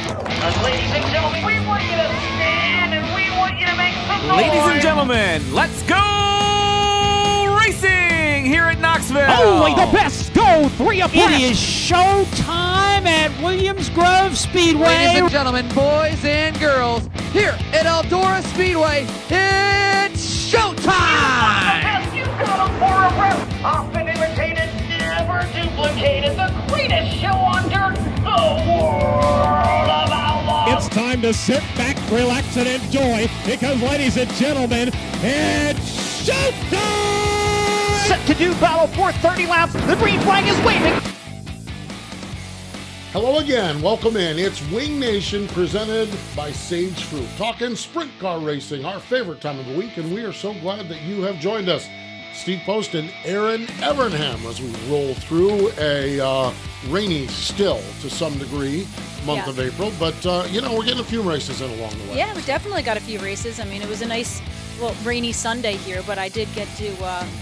Ladies and gentlemen, we want you to stand and we want you to make some noise. Ladies and gentlemen, let's go racing here at Knoxville. Only the best go 3 abreast. It is show time at Williams Grove Speedway. Ladies and gentlemen, boys and girls, here at Eldora Speedway, it's showtime! You got them for a breath. Often imitated, never duplicated. The greatest show on dirt, the World of Outlaws. It's time to sit back, relax, and enjoy because, ladies and gentlemen, it's showtime! Set to do battle for 30 laps. The green flag is waving. Hello again. Welcome in. It's Wing Nation presented by Sage Fruit. Talking sprint car racing, our favorite time of the week, and we are so glad that you have joined us. Steve Post and Aaron Evernham as we roll through a rainy still to some degree month of April. But, we're getting a few races in along the way. Yeah, we definitely got a few races. I mean, it was a nice, rainy Sunday here, but I did get to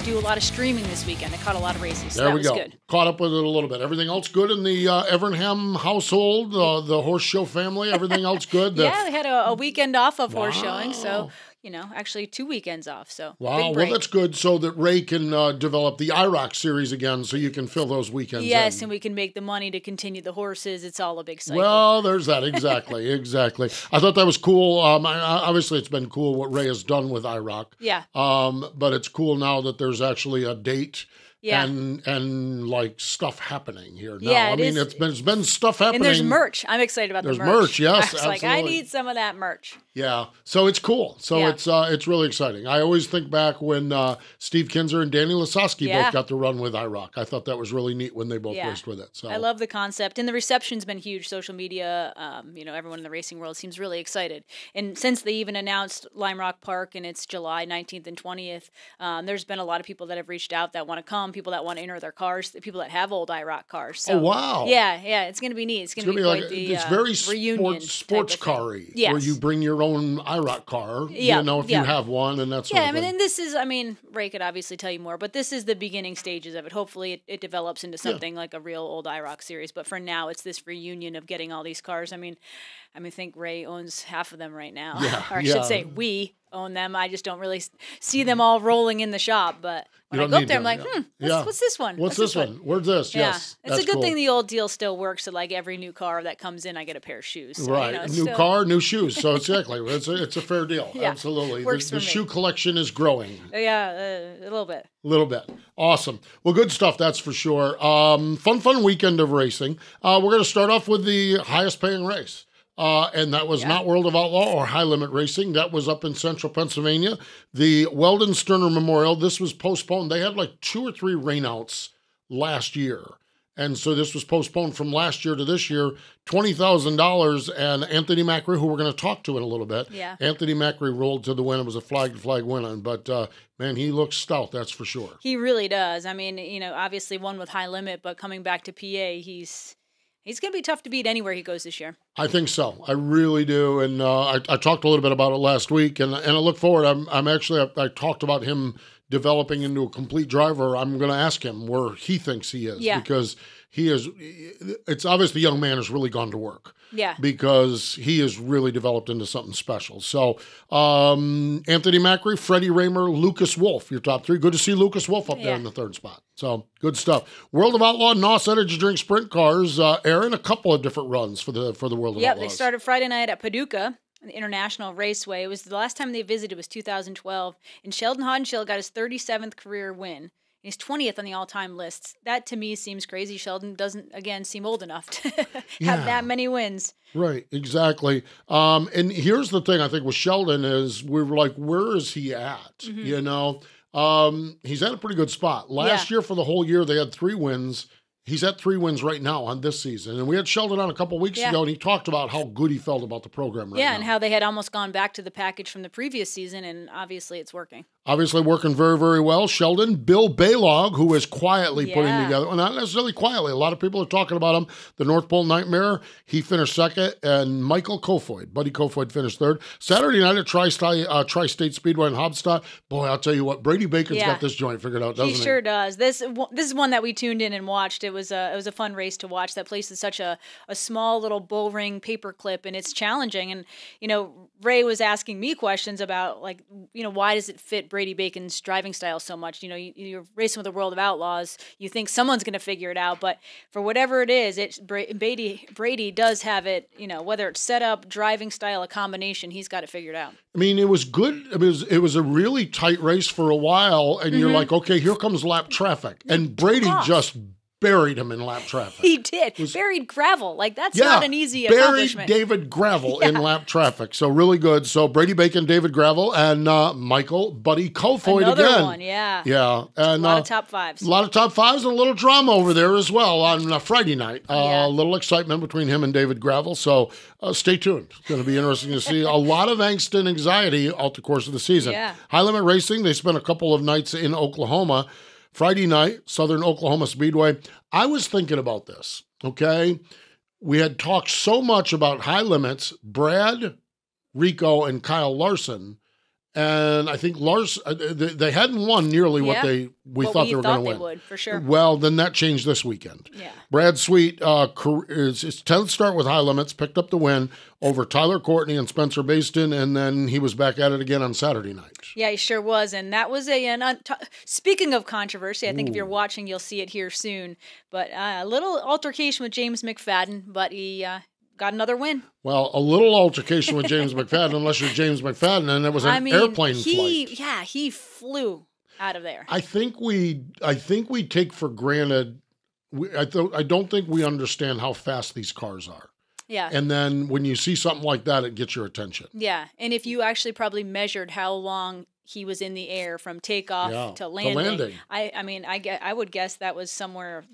do a lot of streaming this weekend. I caught a lot of races, so there that we was go. good. Caught up with it a little bit. Everything else good in the Evernham household, the horse show family, everything else good? Yeah, we had a weekend off of horse showing, so... actually 2 weekends off, so wow, big break. Well, that's good so that Ray can develop the IROC series again so you can fill those weekends Yes, in. and we can make the money to continue the horses. It's all a big cycle. Well, there's that. Exactly, exactly. I thought that was cool. Obviously, it's been cool what Ray has done with IROC. Yeah. But it's cool now that there's actually a date. Yeah. And like stuff happening here now. Yeah, it's been stuff happening. And there's merch. I'm excited about the merch. There's merch, yes, I was absolutely. like, I need some of that merch. Yeah, so it's cool. So it's really exciting. I always think back when Steve Kinzer and Danny Lasowski both got to run with IROC. I thought that was really neat when they both raced with it. So I love the concept, and the reception's been huge. Social media, everyone in the racing world seems really excited. And since they even announced Lime Rock Park and it's July 19th and 20th, there's been a lot of people that have reached out that want to come, people that want to enter their cars, people that have old IROC cars. So, oh wow! Yeah, it's going to be neat. It's going to be like the it's very reunion sports car-y, yes. where you bring your own IROC car. If you have one, and that's and this is, Ray could obviously tell you more, but this is the beginning stages of it. Hopefully, it develops into something like a real old IROC series. But for now, it's this reunion of getting all these cars. I think Ray owns half of them right now, or I should say, we own them. I just don't really see them all rolling in the shop, but when I go up there, I'm like, what's this one? What's this one? Where's this? Yeah. Yes, it's a good thing the old deal still works. So like every new car that comes in, I get a pair of shoes. So, right, new car, new shoes. So exactly, it's a fair deal. Yeah. Absolutely. Works The for me. shoe collection is growing. Yeah, a little bit. A little bit. Awesome. Well, good stuff, that's for sure. Fun weekend of racing. We're going to start off with the highest paying race. And that was not World of Outlaw or High Limit Racing. That was up in central Pennsylvania. The Weldon Sterner Memorial, this was postponed. They had like 2 or 3 rainouts last year. And so this was postponed from last year to this year. $20,000, and Anthony Macri, who we're going to talk to in a little bit. Yeah. Anthony Macri rolled to the win. It was a flag-to-flag win. But, man, he looks stout, that's for sure. He really does. Obviously won with High Limit, but coming back to PA, He's going to be tough to beat anywhere he goes this year. I think so. I really do. And I talked a little bit about it last week, and I look forward. I talked about him developing into a complete driver. I'm going to ask him where he thinks he is because it's obvious the young man has really gone to work. Yeah. Because he has really developed into something special. So, Anthony Macri, Freddie Raymer, Lucas Wolf, your top 3. Good to see Lucas Wolf up there in the 3rd spot. So, good stuff. World of Outlaw, NOS Energy Drink Sprint Cars. Aaron, a couple of different runs for the World of Outlaws. Yeah, they started Friday night at Paducah, the International Raceway. It was the last time they visited was 2012, and Sheldon Haudenschild got his 37th career win. He's 20th on the all-time lists. That, to me, seems crazy. Sheldon doesn't, again, seem old enough to have that many wins. Right, exactly. And here's the thing I think with Sheldon is we're like, where is he at? Mm-hmm. He's at a pretty good spot. Last year, for the whole year, they had 3 wins. He's at 3 wins right now on this season. And we had Sheldon on a couple weeks ago, and he talked about how good he felt about the program right now. Yeah, and how they had almost gone back to the package from the previous season, and obviously it's working. Obviously working very, very well. Sheldon, Bill Baylog, who is quietly putting Yeah. together, well, not necessarily quietly. A lot of people are talking about him. The North Pole Nightmare, he finished second. And Michael Kofoid, Buddy Kofoid finished third. Saturday night at Tri-State Speedway in Hobstadt. Boy, I'll tell you what, Brady Bacon's got this joint figured out, doesn't he? He sure does. This is one that we tuned in and watched. It was a fun race to watch. That place is such a small little bull ring paperclip, and it's challenging. And Ray was asking me questions about why does it fit Brady Bacon's driving style so much? You're racing with the World of Outlaws. You think someone's going to figure it out, but for whatever it is, Brady does have it. Whether it's setup, driving style, a combination, he's got it figured out. I mean, it was good. It was a really tight race for a while, and you're like, okay, here comes lap traffic, and Brady just buried him in lap traffic. He did. Buried gravel. That's not an easy accomplishment. Buried David Gravel in lap traffic. So really good. So Brady Bacon, David Gravel, and Michael Buddy Kofoid Another again. one, yeah. Yeah. And a lot of top fives. A lot of top fives and a little drama over there as well on Friday night. A little excitement between him and David Gravel. So stay tuned. It's going to be interesting to see a lot of angst and anxiety out the course of the season. Yeah. High Limit Racing, they spent a couple of nights in Oklahoma. Friday night, Southern Oklahoma Speedway. I was thinking about this, okay? We had talked so much about high limits, Brad, Rico, and Kyle Larson, and I think they hadn't won nearly what we thought they were going to win. They would, for sure. Well, then that changed this weekend. Yeah. Brad Sweet is his 10th start with high limits, picked up the win over Tyler Courtney and Spencer Baston, and then he was back at it again on Saturday night. Yeah, he sure was, and that was speaking of controversy, I think if you're watching, you'll see it here soon, but a little altercation with James McFadden, but he got another win. Well, a little altercation with James McFadden, unless you're James McFadden, and it was an airplane flight. Yeah, he flew out of there. I think we take for granted. I don't think we understand how fast these cars are. Yeah. And then when you see something like that, it gets your attention. Yeah, and if you actually probably measured how long he was in the air from takeoff to landing. I would guess that was somewhere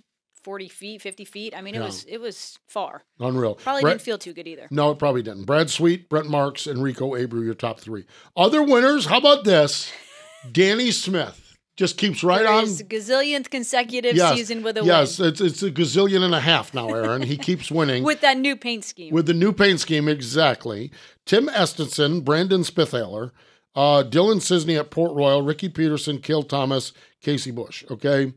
40 feet, 50 feet. I mean, it was far. Unreal. Probably didn't feel too good either. No, it probably didn't. Brad Sweet, Brent Marks, and Rico Abreu, your top three. Other winners, how about this? Danny Smith just keeps right on. His gazillionth consecutive season with a win. Yes, it's a gazillion and a half now, Aaron. He keeps winning. With that new paint scheme. With the new paint scheme, exactly. Tim Estenson, Brandon Spithaler, Dylan Cisney at Port Royal, Ricky Peterson, Cale Thomas, Casey Bush, okay?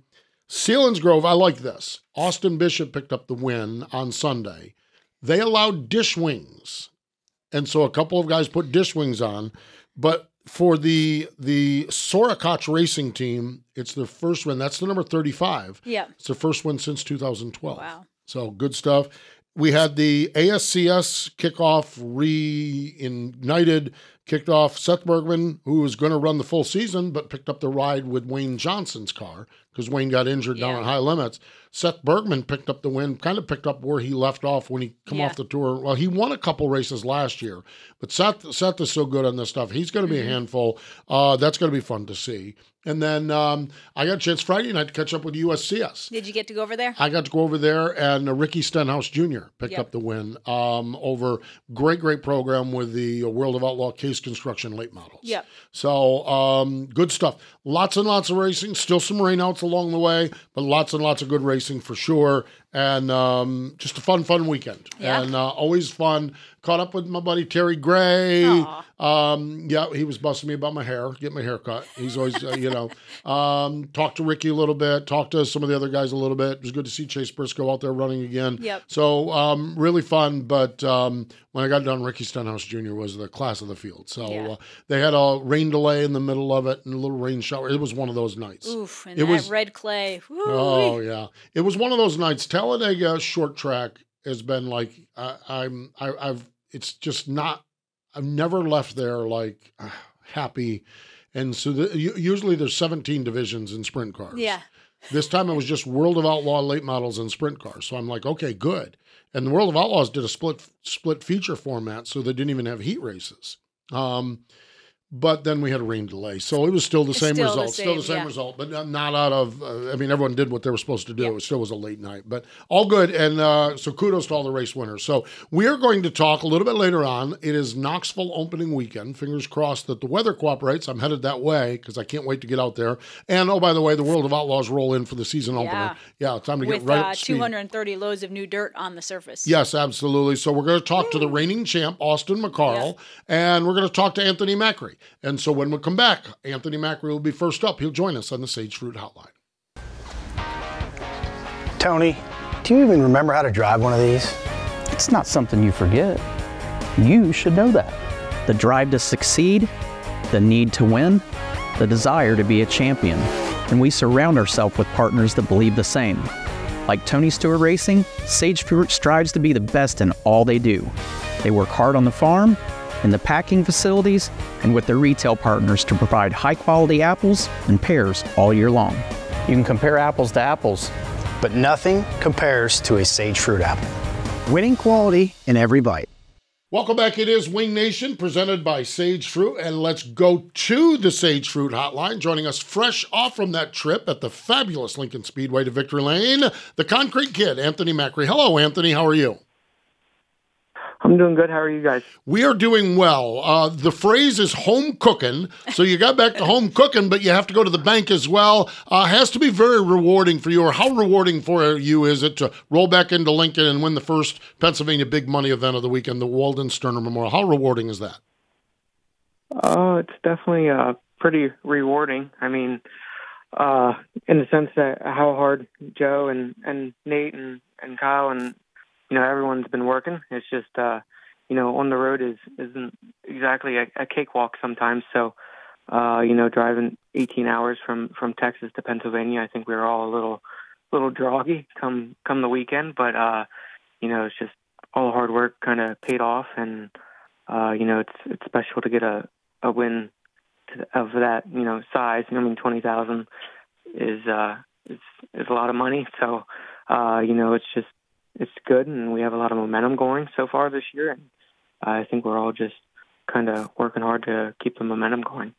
Selinsgrove, I like this. Austin Bishop picked up the win on Sunday. They allowed dish wings. And so a couple of guys put dish wings on. But for the Sorokach Racing Team, it's their first win. That's the number 35. Yeah. It's their first win since 2012. Wow. So good stuff. We had the ASCS kickoff reignited, kicked off Seth Bergman, who was going to run the full season, but picked up the ride with Wayne Johnson's car because Wayne got injured down at high limits. Seth Bergman picked up the win, kind of picked up where he left off when he come off the tour. Well, he won a couple races last year, but Seth is so good on this stuff. He's going to be a handful. That's going to be fun to see. And then I got a chance Friday night to catch up with USCS. Did you get to go over there? I got to go over there, and Ricky Stenhouse Jr. picked up the win over great program with the World of Outlaw Case Construction late models. Yep. So good stuff. Lots and lots of racing. Still some rainouts along the way, but lots and lots of good racing for sure. And just a fun weekend. Yeah. And always fun. Caught up with my buddy Terry Gray. He was busting me about my hair, get my hair cut. He's always, talked to Ricky a little bit, talked to some of the other guys a little bit. It was good to see Chase Briscoe out there running again. Yep. So really fun. But when I got done, Ricky Stenhouse Jr. was the class of the field. So they had a rain delay in the middle of it and a little rain shower. It was one of those nights. Oof, and that red clay. Woo-wee. Oh, yeah. It was one of those nights. Talladega short track has been like, it's just not, I've never left there like happy. And so usually there's 17 divisions in sprint cars. Yeah. This time it was just World of Outlaw late models and sprint cars. So I'm like, okay, good. And the World of Outlaws did a split feature format, so they didn't even have heat races. but then we had a rain delay. So it was still the same result. Still the same result, but not out of, I mean, everyone did what they were supposed to do. It still was a late night, but all good. And so kudos to all the race winners. So we are going to talk a little bit later on. It is Knoxville opening weekend. Fingers crossed that the weather cooperates. I'm headed that way because I can't wait to get out there. And, oh, by the way, the World of Outlaws roll in for the season opener. Yeah, time to get right up to speed. 230 loads of new dirt on the surface. Yes, absolutely. So we're going to talk to the reigning champ, Austin McCarl, and we're going to talk to Anthony Macri. And so when we come back, Anthony Macri will be first up. He'll join us on the Sage Fruit Hotline. Tony, do you even remember how to drive one of these? It's not something you forget. You should know that. The drive to succeed, the need to win, the desire to be a champion. And we surround ourselves with partners that believe the same. Like Tony Stewart Racing, Sage Fruit strives to be the best in all they do. They work hard on the farm, in the packing facilities, and with their retail partners to provide high-quality apples and pears all year long. You can compare apples to apples, but nothing compares to a Sage Fruit apple. Winning quality in every bite. Welcome back. It is Wing Nation presented by Sage Fruit, and let's go to the Sage Fruit Hotline. Joining us fresh off from that trip at the fabulous Lincoln Speedway to Victory Lane, the Concrete Kid, Anthony Macri. Hello, Anthony. How are you? I'm doing good. How are you guys? We are doing well. The phrase is home cooking. So you got back to home cooking, but you have to go to the bank as well. Has to be very rewarding for you. Or how rewarding for you is it to roll back into Lincoln and win the first Pennsylvania big money event of the weekend, the Walden Sterner Memorial? How rewarding is that? It's definitely pretty rewarding. I mean, in the sense that how hard Joe and Nate and Kyle and everyone's been working. It's just, on the road isn't exactly a cakewalk sometimes. So, driving 18 hours from Texas to Pennsylvania, I think we were all a little groggy come the weekend. But, it's just all the hard work kind of paid off. And, it's special to get a win of that, size. I mean, 20,000 is a lot of money. So, it's good, and we have a lot of momentum going so far this year, and I think we're all just kind of working hard to keep the momentum going.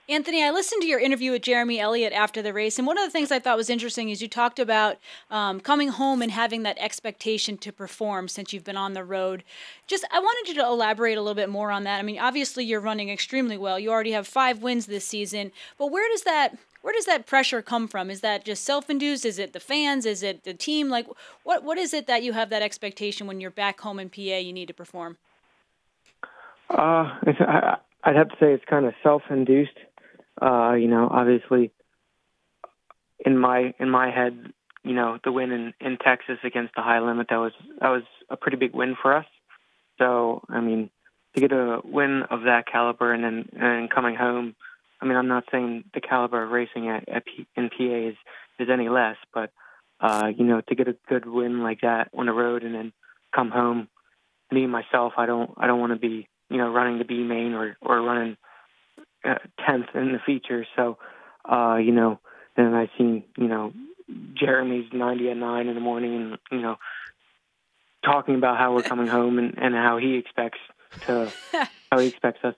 Anthony, I listened to your interview with Jeremy Elliott after the race, and one of the things I thought was interesting is you talked about coming home and having that expectation to perform since you've been on the road. I wanted you to elaborate a little bit more on that. I mean, obviously you're running extremely well. You already have 5 wins this season, but where does that pressure come from? Is that just self-induced? Is it the fans? Is it the team? Like, what is it that you have that expectation when you're back home in PA you need to perform? I'd have to say it's kind of self-induced. Obviously, in my head, the win in Texas against the High Limit, that was a pretty big win for us. So, I mean, to get a win of that caliber and then coming home, I mean, I'm not saying the caliber of racing in PA is any less, but to get a good win like that on the road and then come home, me myself, I don't want to be running the B main or running 10th in the feature. So then I seen Jeremy's 90 at 9 in the morning, and talking about how we're coming home and how he expects us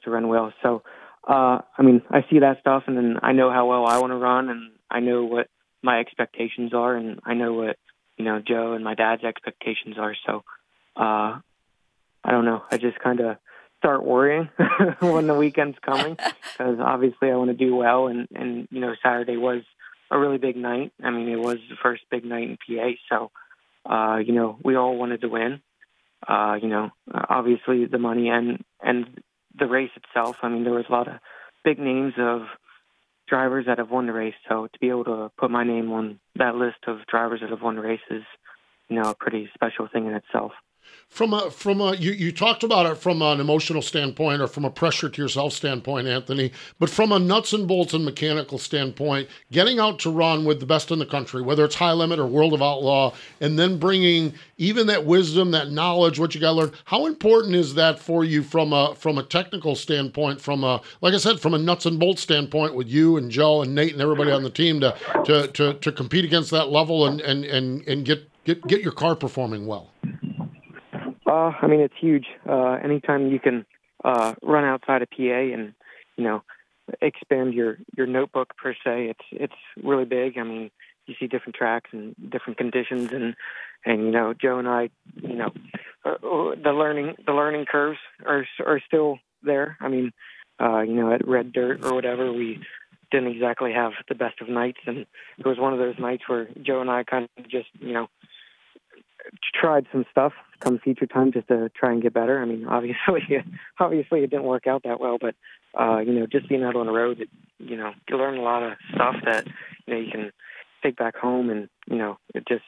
to run well. So. I mean, I see that stuff, and then I know how well I want to run, and I know what my expectations are, and I know what, Joe and my dad's expectations are. So, I don't know. I just kind of start worrying when the weekend's coming, because obviously I want to do well, and Saturday was a really big night. I mean, it was the first big night in PA, so, we all wanted to win. Obviously the money and the race itself, I mean, there was a lot of big names of drivers that have won the race. So to be able to put my name on that list of drivers that have won the race is, a pretty special thing in itself. You talked about it from an emotional standpoint or from a pressure to yourself standpoint, Anthony, but from a nuts and bolts and mechanical standpoint, getting out to run with the best in the country, whether it's High Limit or World of Outlaw, and then bringing even that wisdom, that knowledge, what you got to learn. How important is that for you from a technical standpoint, like I said, from a nuts and bolts standpoint with you and Joe and Nate and everybody on the team to compete against that level and get your car performing well? I mean, it's huge. Anytime you can run outside of PA and, expand your notebook per se. It's really big. I mean, you see different tracks and different conditions, and Joe and I, the learning curves are still there. I mean, at Red Dirt or whatever, we didn't exactly have the best of nights, and it was one of those nights where Joe and I kind of just tried some stuff come feature time just to try and get better. I mean, obviously it didn't work out that well, but just being out on the road, you learn a lot of stuff that you can take back home, and it just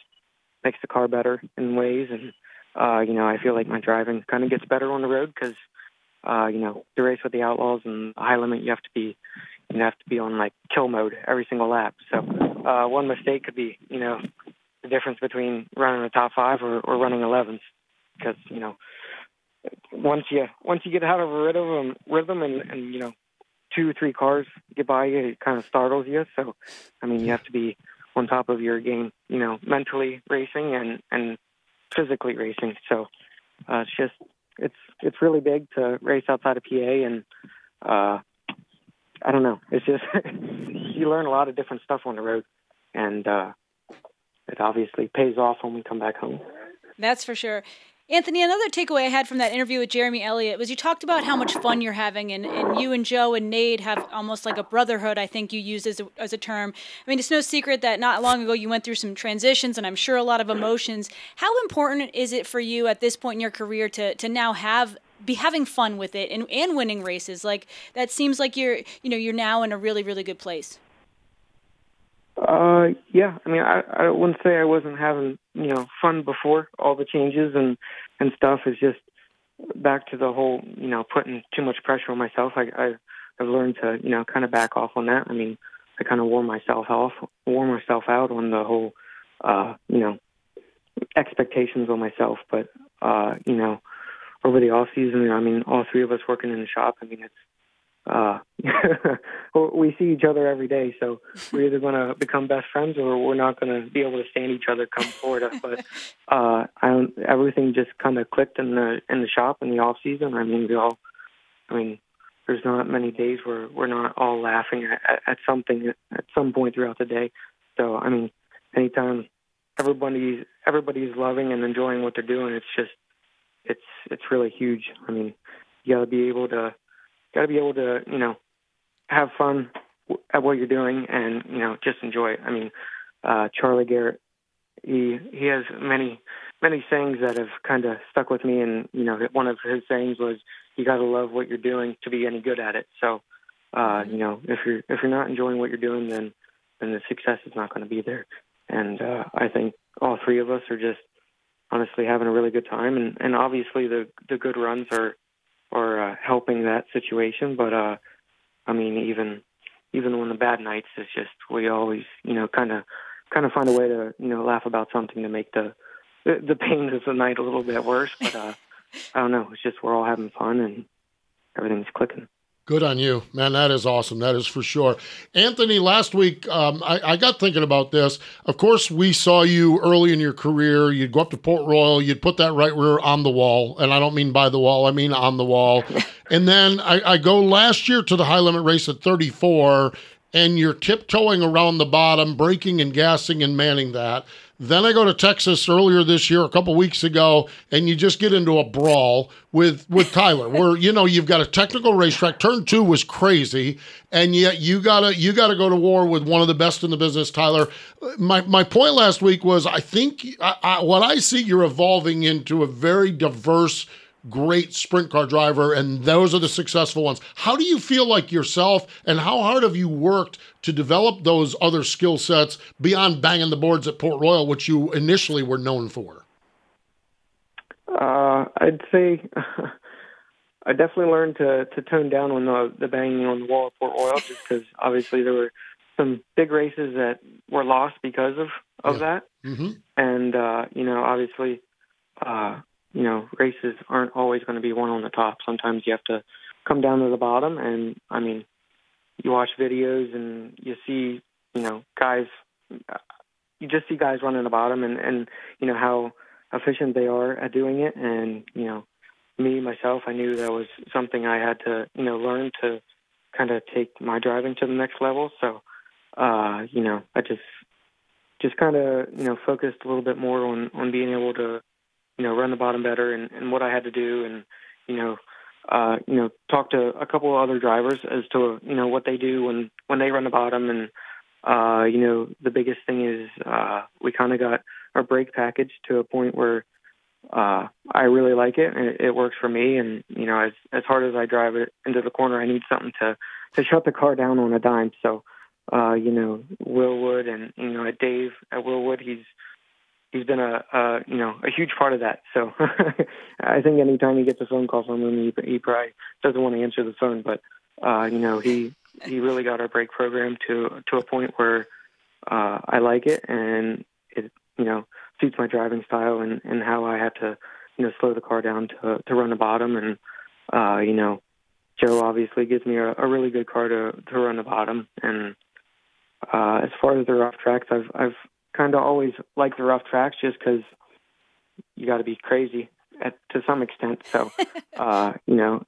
makes the car better in ways. And I feel like my driving kind of gets better on the road because to race with the Outlaws and high limit, you have to be on like kill mode every single lap. So one mistake could be the difference between running a top 5 or running 11s, because once you get out of a rhythm and 2 or 3 cars get by you, it kind of startles you. So I mean, you have to be on top of your game, mentally racing and physically racing. So it's really big to race outside of PA, and I don't know. It's just you learn a lot of different stuff on the road, and it obviously pays off when we come back home. That's for sure. Anthony, another takeaway I had from that interview with Jeremy Elliott was you talked about how much fun you're having, and you and Joe and Nate have almost like a brotherhood, I think you used as a term. I mean, it's no secret that not long ago you went through some transitions, and I'm sure a lot of emotions. How important is it for you at this point in your career to now be having fun with it and winning races? Like, that seems like you're now in a really, really good place. Yeah, I mean, I wouldn't say I wasn't having, fun before all the changes and stuff. It's just back to the whole, putting too much pressure on myself. I've learned to, kind of back off on that. I mean, I kind of wore myself out on the whole, expectations on myself. But, over the off season, I mean, all 3 of us working in the shop, I mean, it's, we see each other every day, so we're either going to become best friends or we're not going to be able to stand each other come forward. But everything just kind of clicked in the shop in the off season. I mean, there's not many days where we're not all laughing at something at some point throughout the day. So I mean, anytime everybody's loving and enjoying what they're doing, it's really huge. I mean, you got to be able to have fun at what you're doing and just enjoy it. I mean, Charlie Garrett, he has many sayings that have kind of stuck with me, and one of his sayings was, you got to love what you're doing to be any good at it. So if you're not enjoying what you're doing, then the success is not going to be there. And I think all 3 of us are just honestly having a really good time, and obviously the good runs are helping that situation. But I mean, even on the bad nights, it's just we always kind of find a way to laugh about something to make the pain of the night a little bit worse. But I don't know. It's just we're all having fun and everything's clicking. Good on you, man. That is awesome. That is for sure. Anthony, last week, I got thinking about this. Of course, we saw you early in your career. You'd go up to Port Royal. You'd put that right rear on the wall. And I don't mean by the wall. I mean on the wall. And then I go last year to the high limit race at 34, and you're tiptoeing around the bottom, braking and gassing and manning that. Then I go to Texas earlier this year, a couple weeks ago, and you just get into a brawl with Tyler, where you've got a technical racetrack. Turn 2 was crazy, and yet you gotta go to war with one of the best in the business, Tyler. My point last week was, I think what I see, you're evolving into a very diverse, great sprint car driver, and those are the successful ones. How do you feel like yourself, and how hard have you worked to develop those other skill sets beyond banging the boards at Port Royal, which you initially were known for? I'd say I definitely learned to tone down on the banging on the wall at Port Royal, just because obviously there were some big races that were lost because of that. Mm-hmm. And, obviously, races aren't always going to be one on the top. Sometimes you have to come down to the bottom. And I mean, you watch videos and you see, guys, you just see guys running the bottom and how efficient they are at doing it. And, me, myself, I knew that was something I had to, learn to kind of take my driving to the next level. So, you know, I just kind of, you know, focused a little bit more on being able to, you know, run the bottom better and what I had to do, and, you know, talk to a couple of other drivers as to, you know, what they do when they run the bottom. And, you know, the biggest thing is we kind of got our brake package to a point where I really like it, and it works for me. And, you know, as hard as I drive it into the corner, I need something to shut the car down on a dime. So, you know, Will Wood and, you know, Dave at Will Wood, he's been a huge part of that. So I think anytime he gets a phone call from him, he probably doesn't want to answer the phone, but, you know, he really got our brake program to a point where, I like it, and it, you know, suits my driving style and how I have to, you know, slow the car down to run the bottom. And, you know, Joe obviously gives me a really good car to run the bottom. And, as far as the rough tracks, I've kind of always liked the rough tracks just because you got to be crazy to some extent. So, you know,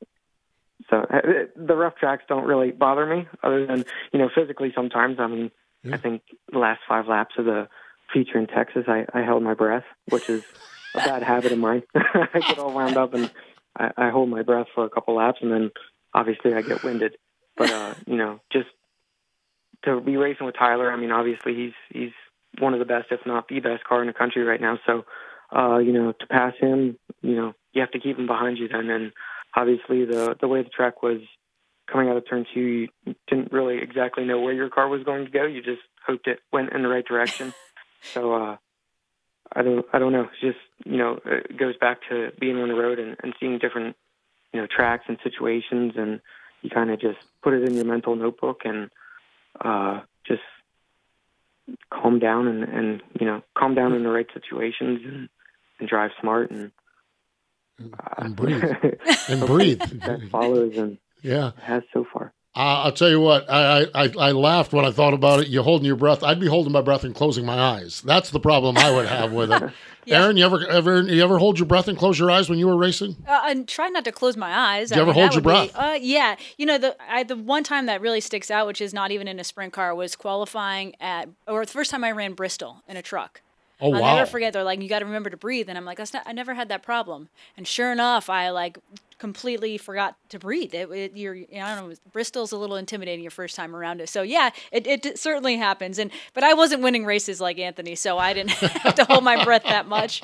so the rough tracks don't really bother me other than, you know, physically sometimes. I mean, I think the last 5 laps of the feature in Texas, I held my breath, which is a bad habit of mine. I get all wound up and I hold my breath for a couple laps, and then obviously I get winded. But, you know, just to be racing with Tyler, I mean, obviously he's one of the best, if not the best car in the country right now. So, you know, to pass him, you know, you have to keep him behind you then. And obviously the way the track was coming out of turn 2, you didn't really exactly know where your car was going to go. You just hoped it went in the right direction. So, I don't know. It's just, you know, it goes back to being on the road and seeing different, you know, tracks and situations, and you kind of just put it in your mental notebook and, just calm down and you know, calm down in the right situations and drive smart and breathe and breathe. That follows, and yeah, has so far. I'll tell you what, I laughed when I thought about it. You holding your breath. I'd be holding my breath and closing my eyes. That's the problem I would have with it. Yeah. Aaron, you ever hold your breath and close your eyes when you were racing? I try not to close my eyes. Do you ever hold your breath? Yeah. You know, the one time that really sticks out, which is not even in a sprint car, was qualifying the first time I ran Bristol in a truck. Oh, wow. I'll never forget. They're like, you got to remember to breathe. And I'm like, I never had that problem. And sure enough, I completely forgot to breathe. I don't know, Bristol's a little intimidating your first time around it. So yeah, it certainly happens. But I wasn't winning races like Anthony, so I didn't have to hold my breath that much.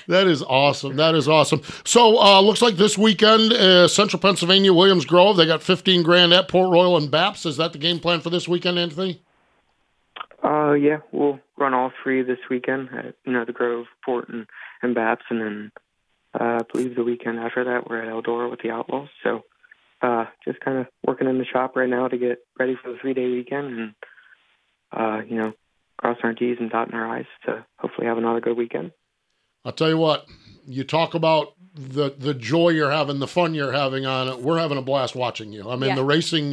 That is awesome. That is awesome. So looks like this weekend, Central Pennsylvania, Williams Grove, they got $15,000 at Port Royal and Baps. Is that the game plan for this weekend, Anthony? Yeah, we'll run all 3 this weekend at, you know, the Grove, Port, and Baps, and then I believe the weekend after that we're at Eldora with the Outlaws. So just kind of working in the shop right now to get ready for the 3-day weekend, and you know, crossing our T's and dotting our I's to hopefully have another good weekend. I'll tell you what, you talk about the joy you're having, the fun you're having on it. We're having a blast watching you. I mean, the racing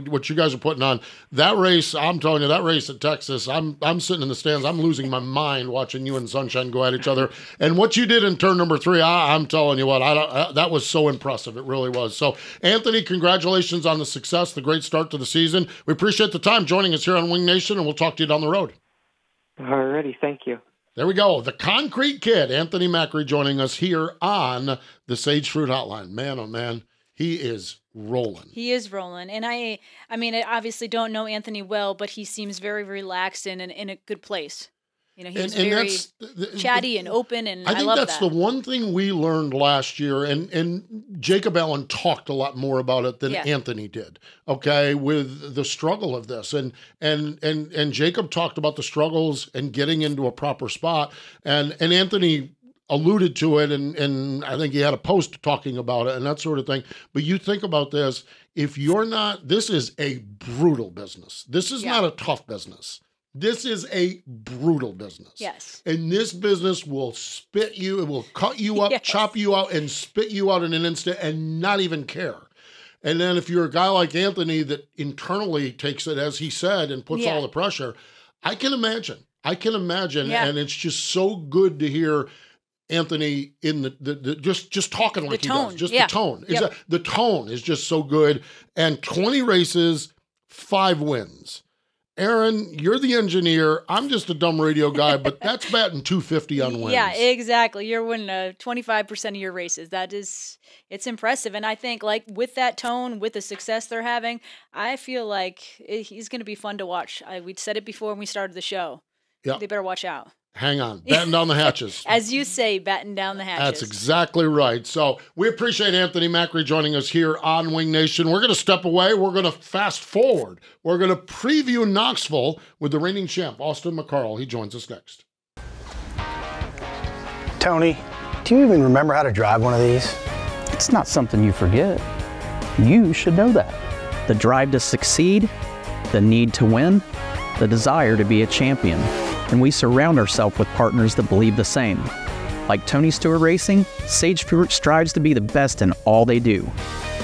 what you guys are putting on, that race, I'm telling you, that race at Texas, I'm sitting in the stands, I'm losing my mind watching you and Sunshine go at each other. And what you did in turn number 3, I'm telling you what, that was so impressive. It really was. So, Anthony, congratulations on the success, the great start to the season. We appreciate the time joining us here on Wing Nation, and we'll talk to you down the road. All righty, thank you. There we go. The Concrete Kid, Anthony Macri, joining us here on the Sage Fruit Hotline. Man, oh man, he is rolling. He is rolling. And I mean, I obviously don't know Anthony well, but he seems very relaxed and in a good place. You know, he's very chatty and open, and I love that. I think that's the one thing we learned last year, and Jacob Allen talked a lot more about it than Anthony did, okay, with the struggle of this. And Jacob talked about the struggles and getting into a proper spot, and Anthony alluded to it, and I think he had a post talking about it and that sort of thing. But you think about this, if you're not, this is a brutal business. This is not a tough business. This is a brutal business. Yes. And this business will spit you, it will cut you up, chop you out, and spit you out in an instant and not even care. And then if you're a guy like Anthony that internally takes it, as he said, and puts all the pressure, I can imagine. And it's just so good to hear Anthony in the just talking like the tone. he does. Just yeah. the tone. Yep. The tone is just so good. And 20 races, 5 wins. Aaron, you're the engineer. I'm just a dumb radio guy, but that's batting 250 on wins. Yeah, exactly. You're winning 25% of your races. It's impressive. And I think, like, with that tone, with the success they're having, I feel like he's going to be fun to watch. We said it before when we started the show. Yeah. They better watch out. Hang on. Batten down the hatches. As you say, batten down the hatches. That's exactly right. So we appreciate Anthony Macri joining us here on Wing Nation. We're going to step away. We're going to fast forward. We're going to preview Knoxville with the reigning champ, Austin McCarl. He joins us next. Tony, do you even remember how to drive one of these? It's not something you forget. You should know that. The drive to succeed, the need to win, the desire to be a champion. And we surround ourselves with partners that believe the same. Like Tony Stewart Racing, Sage Fruit strives to be the best in all they do.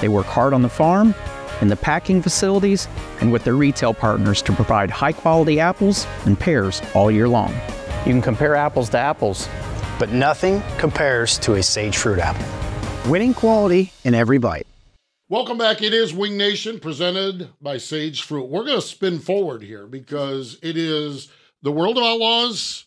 They work hard on the farm, in the packing facilities, and with their retail partners to provide high-quality apples and pears all year long. You can compare apples to apples, but nothing compares to a Sage Fruit apple. Winning quality in every bite. Welcome back. It is Wing Nation presented by Sage Fruit. We're going to spin forward here because it is the World of Outlaws.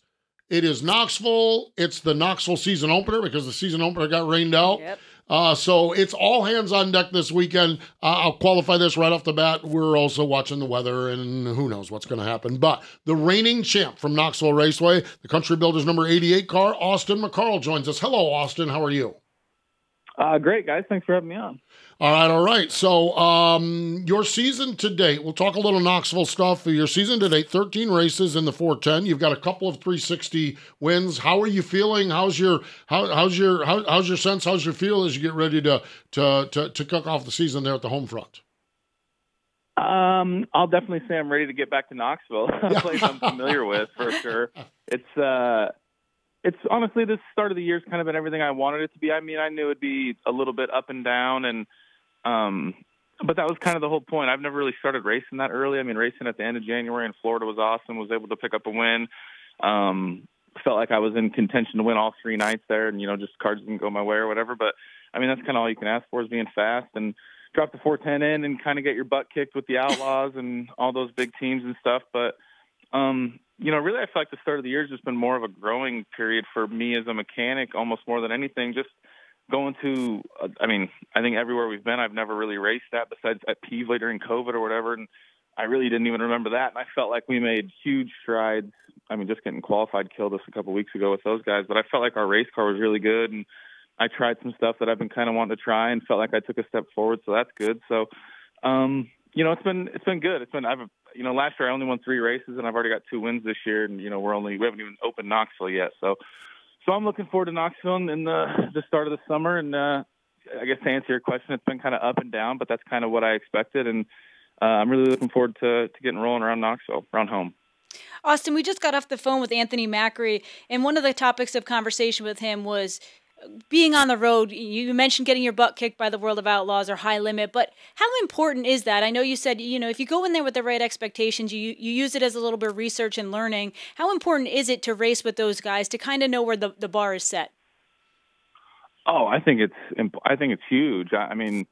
It is Knoxville. It's the Knoxville season opener because the season opener got rained out. Yep. So it's all hands on deck this weekend. I'll qualify this right off the bat. We're also watching the weather and who knows what's going to happen. But the reigning champ from Knoxville Raceway, the Country Builders number 88 car, Austin McCarl joins us. Hello, Austin. How are you? Great, guys. Thanks for having me on. All right. So your season to date, we'll talk a little Knoxville stuff. Your season to date, 13 races in the 410. You've got a couple of 360 wins. How are you feeling? How's your sense? How's your feel as you get ready to kick off the season there at the home front? I'll definitely say I'm ready to get back to Knoxville, a place I'm familiar with for sure. It's honestly, this start of the year has kind of been everything I wanted it to be. I mean, I knew it'd be a little bit up and down, and but that was kind of the whole point. I've never really started racing that early. I mean, racing at the end of January in Florida was awesome. Was able to pick up a win. Felt like I was in contention to win all 3 nights there, and just cards didn't go my way or whatever. But I mean, that's kind of all you can ask for is being fast and drop the 410 in and kind of get your butt kicked with the Outlaws and all those big teams and stuff. But really, I feel like the start of the year has just been more of a growing period for me as a mechanic, almost more than anything. Just going to, I think everywhere we've been, I've never really raced at besides at Peevely during COVID or whatever, and I really didn't even remember that. And I felt like we made huge strides. I mean, just getting qualified killed us a couple weeks ago with those guys, but I felt like our race car was really good, and I tried some stuff that I've been kind of wanting to try and felt like I took a step forward, so that's good. So, it's been good. Last year I only won 3 races, and I've already got 2 wins this year, and we haven't even opened Knoxville yet. So I'm looking forward to Knoxville in the start of the summer. And I guess to answer your question, it's been kind of up and down, but that's kind of what I expected. And I'm really looking forward to getting rolling around Knoxville, around home. Austin, we just got off the phone with Anthony Macri, and one of the topics of conversation with him was being on the road. You mentioned getting your butt kicked by the World of Outlaws or High Limit, but how important is that? I know you said, if you go in there with the right expectations, you use it as a little bit of research and learning. How important is it to race with those guys to kind of know where the bar is set? Oh, I think it's huge. I mean,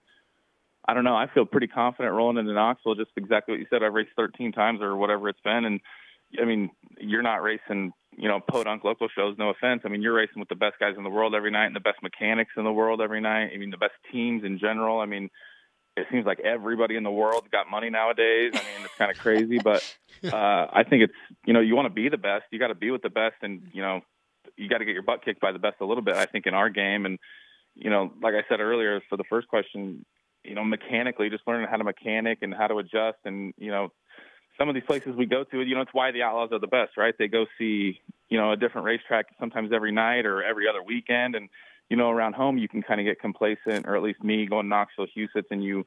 I don't know. I feel pretty confident rolling into Knoxville, just exactly what you said. I've raced 13 times or whatever it's been. And I mean, you're not racing, podunk local shows, no offense. I mean, you're racing with the best guys in the world every night and the best mechanics in the world every night. I mean, the best teams in general. I mean, it seems like everybody in the world's got money nowadays. I mean, it's kind of crazy, but I think it's, you want to be the best. You got to be with the best, and, you got to get your butt kicked by the best a little bit, I think, in our game. And, like I said earlier for the first question, mechanically, just learning how to mechanic and how to adjust. And, some of these places we go to, it's why the Outlaws are the best, right? They go see, a different racetrack sometimes every night or every other weekend. And, around home, you can kind of get complacent, or at least me going to Knoxville, Huset's, and you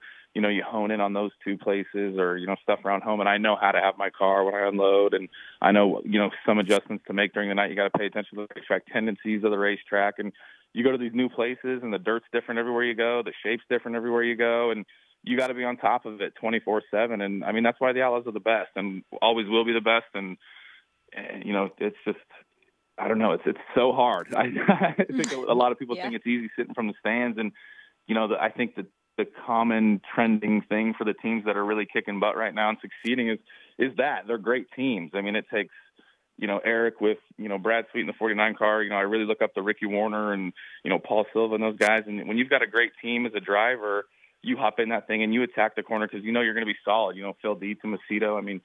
hone in on those 2 places or, stuff around home. And I know how to have my car when I unload, and I know, some adjustments to make during the night. You got to pay attention to the racetrack tendencies of the racetrack. And you go to these new places and the dirt's different everywhere you go. The shape's different everywhere you go. And you got to be on top of it 24/7. And I mean, that's why the Outlaws are the best and always will be the best. And it's just, I don't know. It's so hard. I think a lot of people think it's easy sitting from the stands, and I think that the common trending thing for the teams that are really kicking butt right now and succeeding is that they're great teams. I mean, it takes Eric with Brad Sweet in the 49 car. I really look up to Ricky Warner and Paul Silva and those guys. And when you've got a great team as a driver, you hop in that thing and you attack the corner because you're going to be solid. Phil Dietz and Macedo. I mean,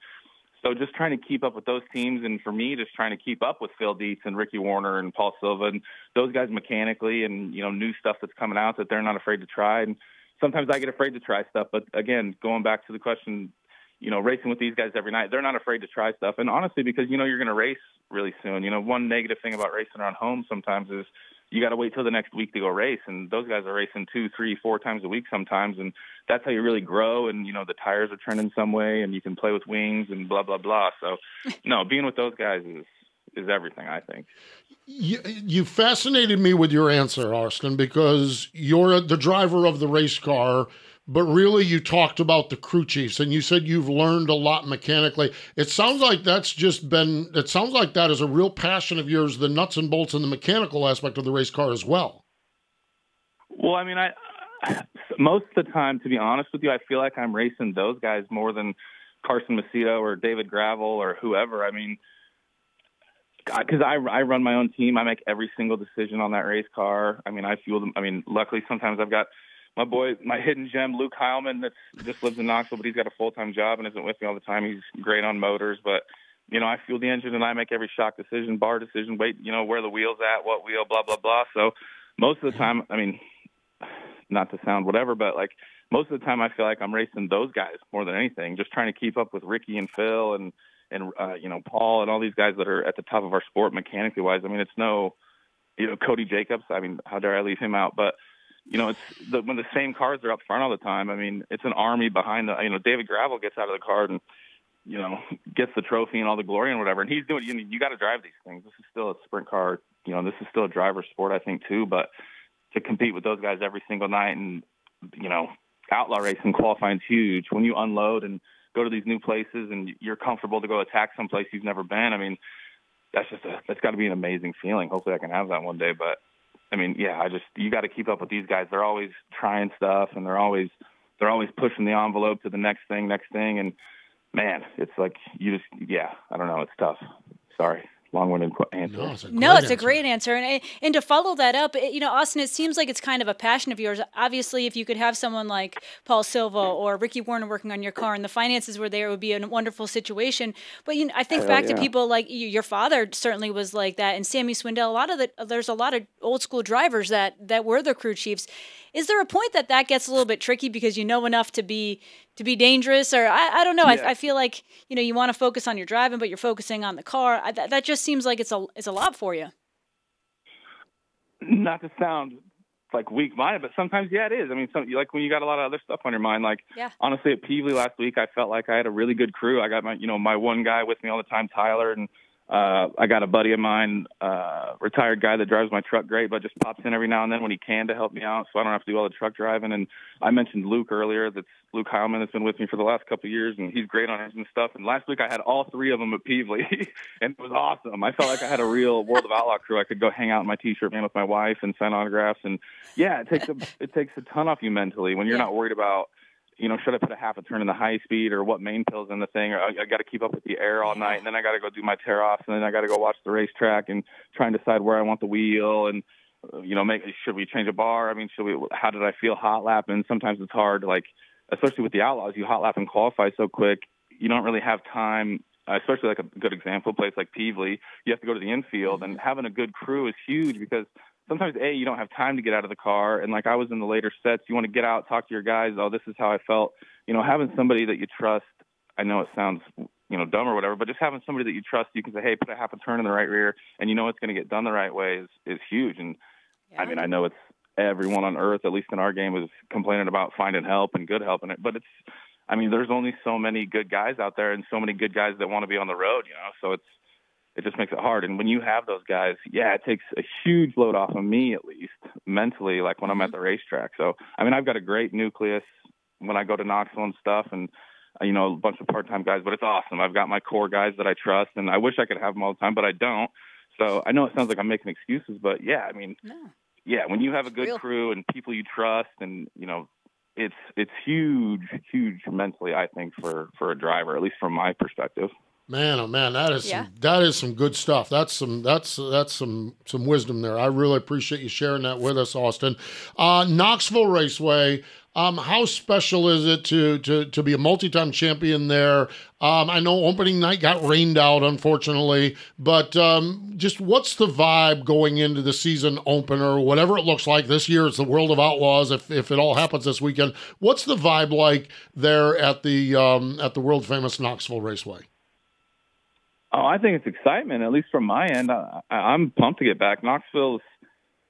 so just trying to keep up with those teams, and for me, just trying to keep up with Phil Dietz and Ricky Warner and Paul Silva and those guys mechanically, and new stuff that's coming out that they're not afraid to try. And sometimes I get afraid to try stuff, but again, going back to the question, racing with these guys every night, they're not afraid to try stuff. And honestly, because you're going to race really soon. One negative thing about racing around home sometimes is you got to wait till the next week to go race, and those guys are racing 2, 3, 4 times a week sometimes, and that's how you really grow. And the tires are trending some way, and you can play with wings and blah blah blah. So no, being with those guys is everything, I think. You fascinated me with your answer, Austin, because you're the driver of the race car, but really you talked about the crew chiefs, and you said you've learned a lot mechanically. It sounds like that is a real passion of yours, the nuts and bolts and the mechanical aspect of the race car as well. Well, I mean, most of the time, to be honest with you, I feel like I'm racing those guys more than Carson Macedo or David Gravel or whoever. I mean, because I run my own team. I make every single decision on that race car. I mean, I fuel them. I mean, luckily sometimes I've got my boy, my hidden gem, Luke Heilman, that just lives in Knoxville, but he's got a full-time job and isn't with me all the time. He's great on motors, but, I fuel the engine and I make every shock decision, bar decision, where the wheel's at, what wheel, blah, blah, blah. So most of the time, I mean, not to sound whatever, but most of the time I feel like I'm racing those guys more than anything, just trying to keep up with Ricky and Phil and Paul and all these guys that are at the top of our sport mechanically wise. I mean, it's no, Cody Jacobs. I mean, how dare I leave him out? But, it's when the same cars are up front all the time. I mean, it's an army behind David Gravel gets out of the car and, gets the trophy and all the glory and whatever. And he's doing, you got to drive these things. This is still a sprint car. This is still a driver sport, I think, too. But to compete with those guys every single night and, outlaw racing qualifying is huge. When you unload and go to these new places and you're comfortable to go attack someplace you've never been, I mean, that's got to be an amazing feeling. Hopefully I can have that one day. But I mean, yeah, you got to keep up with these guys. They're always trying stuff and they're always pushing the envelope to the next thing. And man, it's like I don't know. It's tough. Sorry. Long-winded answer. No, it's a great answer. And to follow that up, Austin, it seems like it's kind of a passion of yours. Obviously, if you could have someone like Paul Silva or Ricky Warner working on your car and the finances were there, it would be a wonderful situation. But I think back to people like your father certainly was like that, and Sammy Swindell. There's a lot of old school drivers that were the crew chiefs. Is there a point that gets a little bit tricky because you know enough to be dangerous, or I don't know? Yeah. I feel like you want to focus on your driving, but you're focusing on the car. That just seems like it's a lot for you. Not to sound like weak-minded, but sometimes it is. I mean, like when you got a lot of other stuff on your mind. Honestly, at Peevely last week, I felt like I had a really good crew. I got my one guy with me all the time, Tyler, and I got a buddy of mine, retired guy that drives my truck great, but just pops in every now and then when he can to help me out, so I don't have to do all the truck driving. And I mentioned Luke earlier. That's Luke Heilman that's been with me for the last couple of years, and he's great on engine stuff. And last week I had all 3 of them at Peevely, and it was awesome. I felt like I had a real World of Outlaw crew. I could go hang out in my T-shirt van with my wife and sign autographs. And yeah, it takes a ton off you mentally when you're not worried about, should I put a half a turn in the high speed or what main pill's in the thing, or I got to keep up with the air all night, and then I got to go do my tear offs, and then I got to go watch the racetrack and try and decide where I want the wheel and, should we change a bar? I mean, how did I feel hot lapping? Sometimes it's hard, especially with the Outlaws, you hot lap and qualify so quick, you don't really have time, especially like a good example, place like Peevely, you have to go to the infield, and having a good crew is huge because sometimes, you don't have time to get out of the car. And like I was in the later sets, you want to get out, talk to your guys. Oh, this is how I felt. Having somebody that you trust, I know it sounds, dumb or whatever, but just having somebody that you trust, you can say, hey, put a half a turn in the right rear, and it's going to get done the right way is huge. And I mean, I know it's everyone on earth, at least in our game, is complaining about finding help and good help in it. But there's only so many good guys out there and so many good guys that want to be on the road, so it just makes it hard. And when you have those guys, it takes a huge load off of me, at least mentally, like when I'm at the racetrack. So, I've got a great nucleus when I go to Knoxville and stuff, and, a bunch of part-time guys, but it's awesome. I've got my core guys that I trust, and I wish I could have them all the time, but I don't. So I know it sounds like I'm making excuses, but yeah, I mean, yeah, when you have a good real. crew and people you trust, and it's huge mentally, I think, for a driver, at least from my perspective. Man, oh man, that is some good stuff. That's some wisdom there. I really appreciate you sharing that with us, Austin. Knoxville Raceway. How special is it to be a multi-time champion there? I know opening night got rained out, unfortunately, but just what's the vibe going into the season opener, whatever it looks like? This year it's the World of Outlaws. If it all happens this weekend, what's the vibe like there at the world famous Knoxville Raceway? Oh, I think it's excitement, at least from my end. I'm pumped to get back. Knoxville's,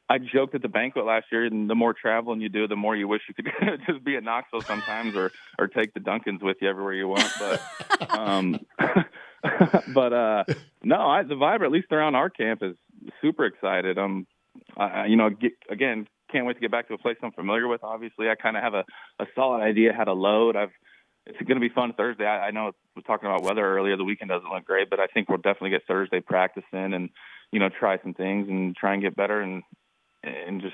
I joked at the banquet last year, and the more traveling you do, the more you wish you could just be at Knoxville sometimes or take the Duncans with you everywhere you want. But, no, the vibe, at least around our camp, is super excited. Again, can't wait to get back to a place I'm familiar with. Obviously, I kind of have a solid idea how to load. It's going to be fun Thursday. I know we're talking about weather earlier. The weekend doesn't look great, but I think we'll definitely get Thursday practice in and, try some things and try and get better and just,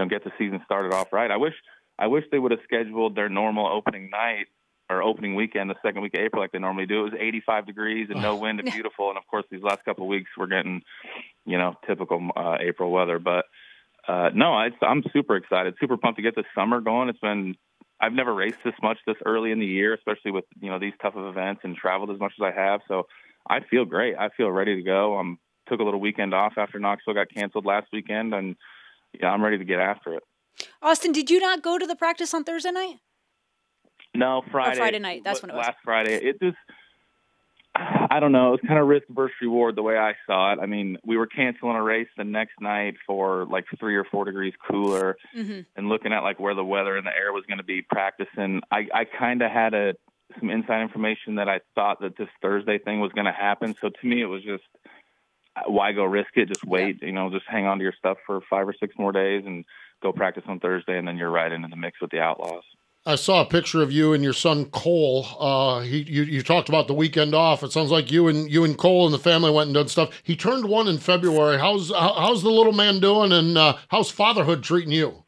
get the season started off right. I wish they would have scheduled their normal opening night or opening weekend, the second week of April, like they normally do. It was 85 degrees and no wind and beautiful. And of course, these last couple of weeks we're getting, typical April weather. But no, I'm super excited, super pumped to get this summer going. I've never raced this much this early in the year, especially with, these type of events and traveled as much as I have. So I feel great. I feel ready to go. Took a little weekend off after Knoxville got canceled last weekend, and I'm ready to get after it. Austin, did you not go to the practice on Thursday night? No, Friday. Friday night. That's when it was. Last Friday. It was, I don't know, it was kind of risk versus reward the way I saw it. I mean, we were canceling a race the next night for like 3 or 4 degrees cooler, and looking at like where the weather and the air was going to be practicing. I kind of had some inside information that I thought that this Thursday thing was going to happen. So to me, it was just, why go risk it? Just wait, just hang on to your stuff for 5 or 6 more days and go practice on Thursday, and then you're right into the mix with the Outlaws. I saw a picture of you and your son Cole. You talked about the weekend off. It sounds like you and Cole and the family went and done stuff. He turned 1 in February. How's the little man doing, and how's fatherhood treating you?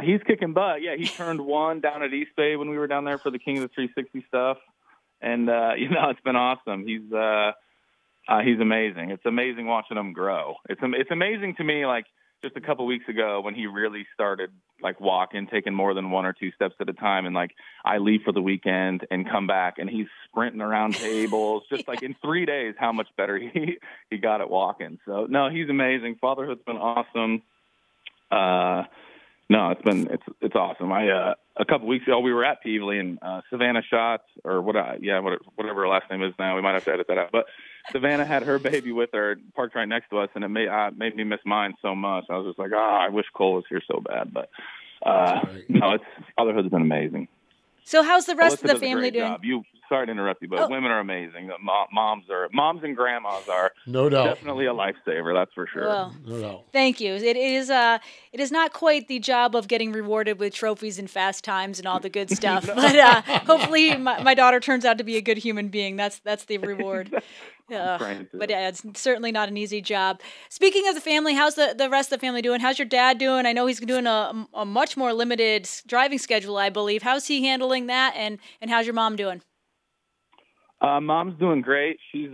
He's kicking butt. Yeah, he turned 1 down at East Bay when we were down there for the King of the 360 stuff, and it's been awesome. He's amazing. It's amazing watching him grow. It's amazing to me, like, just a couple weeks ago when he really started like walking, taking more than 1 or 2 steps at a time. And like, I leave for the weekend and come back and he's sprinting around tables, just like in 3 days, how much better he got at walking. So no, he's amazing. Fatherhood's been awesome. No, it's awesome. A couple weeks ago we were at Peevely and Savannah Schatz, or whatever her last name is now. We might have to edit that out. But Savannah had her baby with her, parked right next to us, and it made me miss mine so much. I was just like, I wish Cole was here so bad. But no, fatherhood's been amazing. So how's the rest Alyssa of the does a family great doing? job. Sorry to interrupt you, but women are amazing. Moms and grandmas are no doubt definitely a lifesaver. That's for sure. Well, no doubt. Thank you. It is not quite the job of getting rewarded with trophies and fast times and all the good stuff, but hopefully my daughter turns out to be a good human being. That's the reward. But yeah, it's certainly not an easy job. Speaking of the family, how's the rest of the family doing? How's your dad doing? I know he's doing a much more limited driving schedule, I believe. How's he handling that, and how's your mom doing? Mom's doing great. She's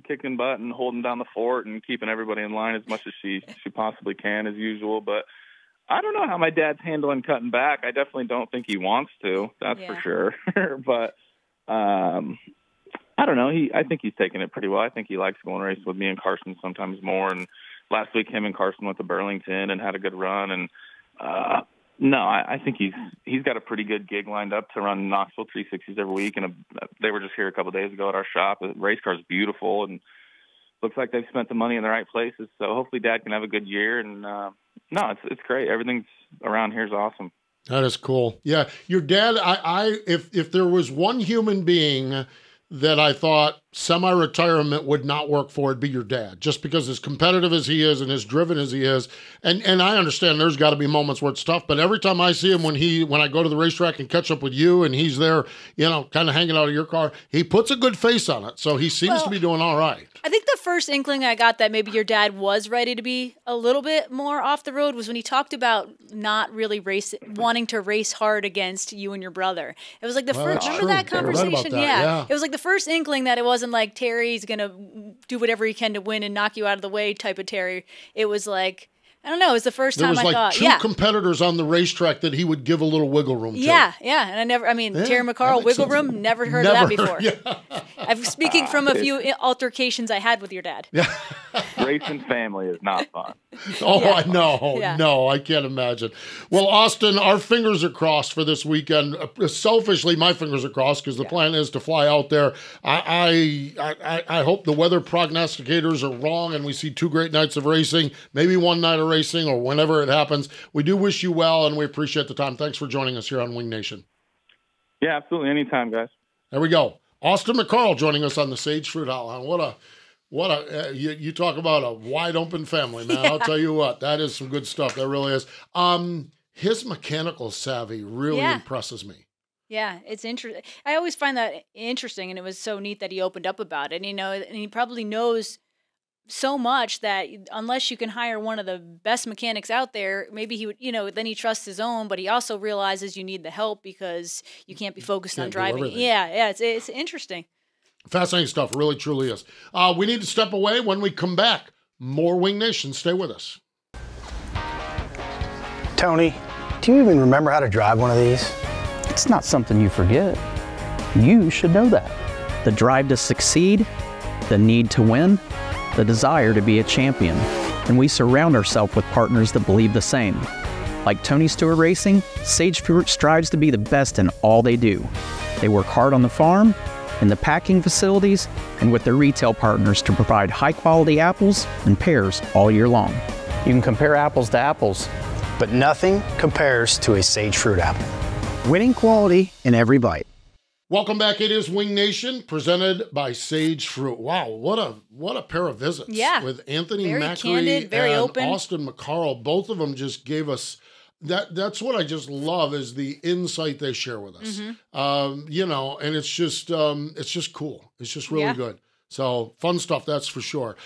kicking butt and holding down the fort and keeping everybody in line as much as she possibly can, as usual. But I don't know how my dad's handling cutting back. I definitely don't think he wants to. That's for sure. But I don't know. I think he's taking it pretty well. I think he likes going racing with me and Carson sometimes more. And last week, him and Carson went to Burlington and had a good run. And no, I think he's got a pretty good gig lined up to run Knoxville 360s every week. And they were just here a couple of days ago at our shop. The race car's beautiful and looks like they've spent the money in the right places. So hopefully Dad can have a good year. And no, it's great. Everything's around here is awesome. That is cool. Yeah, your dad. If there was one human being that I thought semi-retirement would not work for, it'd be your dad, just because as competitive as he is and as driven as he is. And I understand there's got to be moments where it's tough, but every time I see him, when I go to the racetrack and catch up with you and he's there, you know, kind of hanging out of your car, he puts a good face on it. So he seems to be doing all right. I think the first inkling I got that maybe your dad was ready to be a little bit more off the road was when he talked about not really wanting to race hard against you and your brother. It was like the first, remember that conversation? Right about that. Yeah. It was like the first inkling that it wasn't like Terry's going to do whatever he can to win and knock you out of the way type of Terry. It was like, I don't know. It was the first time I thought. There was like two competitors on the racetrack that he would give a little wiggle room to. Yeah. And Terry McCarl, wiggle room, never heard of that before. Yeah. I'm speaking from a few altercations I had with your dad. Yeah. Racing family is not fun. I know. Yeah. No, I can't imagine. Well, Austin, our fingers are crossed for this weekend. Selfishly, my fingers are crossed because the plan is to fly out there. I hope the weather prognosticators are wrong and we see 2 great nights of racing, maybe 1 night of racing or whenever it happens. We do wish you well and we appreciate the time. Thanks for joining us here on Wing Nation. Yeah, absolutely. Anytime, guys. There we go. Austin McCarl joining us on the Sage Fruit Hotline. You talk about a wide open family, man. Yeah. I'll tell you what, that is some good stuff. That really is. His mechanical savvy really impresses me. Yeah, it's interesting. I always find that interesting, and it was so neat that he opened up about it. And he probably knows so much that unless you can hire one of the best mechanics out there, maybe he would, then he trusts his own, but he also realizes you need the help because you can't be focused on driving. Yeah, it's interesting. Fascinating stuff, really, truly is. We need to step away. When we come back, more Wing Nation. Stay with us. Tony, do you even remember how to drive one of these? It's not something you forget. You should know that. The drive to succeed, the need to win, the desire to be a champion. And we surround ourselves with partners that believe the same. Like Tony Stewart Racing, Sage Fruit strives to be the best in all they do. They work hard on the farm, in the packing facilities, and with their retail partners to provide high-quality apples and pears all year long. You can compare apples to apples, but nothing compares to a Sage Fruit apple. Winning quality in every bite. Welcome back. It is Wing Nation, presented by Sage Fruit. Wow, what a pair of visits. Yeah. With Anthony very Macri candid, very and open. Austin McCarl. Both of them just gave us that's what I just love is the insight they share with us. Mm-hmm. And it's just cool. It's just really good. So fun stuff, that's for sure.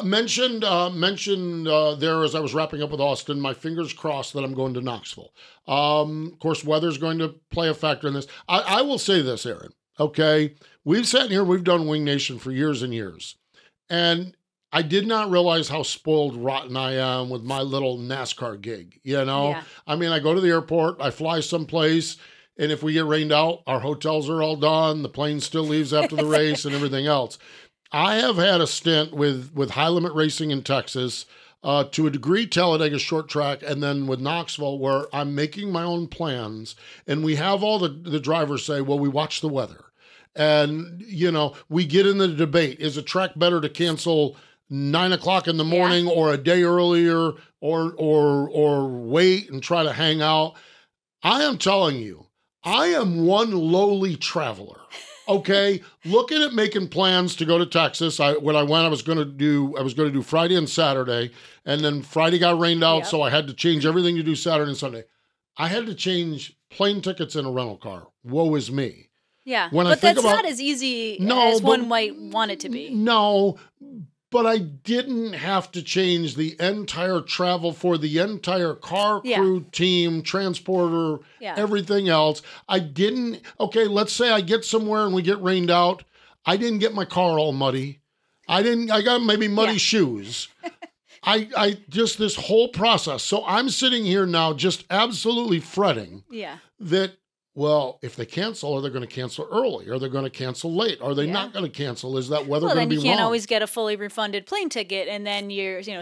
Mentioned there as I was wrapping up with Austin, my fingers crossed that I'm going to Knoxville. Of course, weather's going to play a factor in this. I will say this, Aaron, okay? We've sat here, we've done Wing Nation for years and years. And I did not realize how spoiled rotten I am with my little NASCAR gig, Yeah. I mean, I go to the airport, I fly someplace, and if we get rained out, our hotels are all done, the plane still leaves after the race and everything else. I have had a stint with high limit racing in Texas, to a degree Talladega short track, and then with Knoxville where I'm making my own plans, and we have all the drivers say, well, we watch the weather. And, we get in the debate, is a track better to cancel 9 o'clock in the morning or a day earlier or wait and try to hang out? I am telling you, I am one lowly traveler. Okay, looking at making plans to go to Texas. When I went, I was going to do Friday and Saturday, and then Friday got rained out, so I had to change everything to do Saturday and Sunday. I had to change plane tickets in a rental car. Woe is me. Yeah, but that's not as easy as one might want it to be. No, but I didn't have to change the entire travel for the entire car, crew, team, transporter, everything else. I didn't, let's say I get somewhere and we get rained out. I didn't get my car all muddy. I got maybe muddy shoes. I just this whole process. So I'm sitting here now just absolutely fretting that, well, if they cancel, are they going to cancel early? Are they going to cancel late? Are they not going to cancel? Is that weather going to be wrong? Well, then you can't always get a fully refunded plane ticket, and then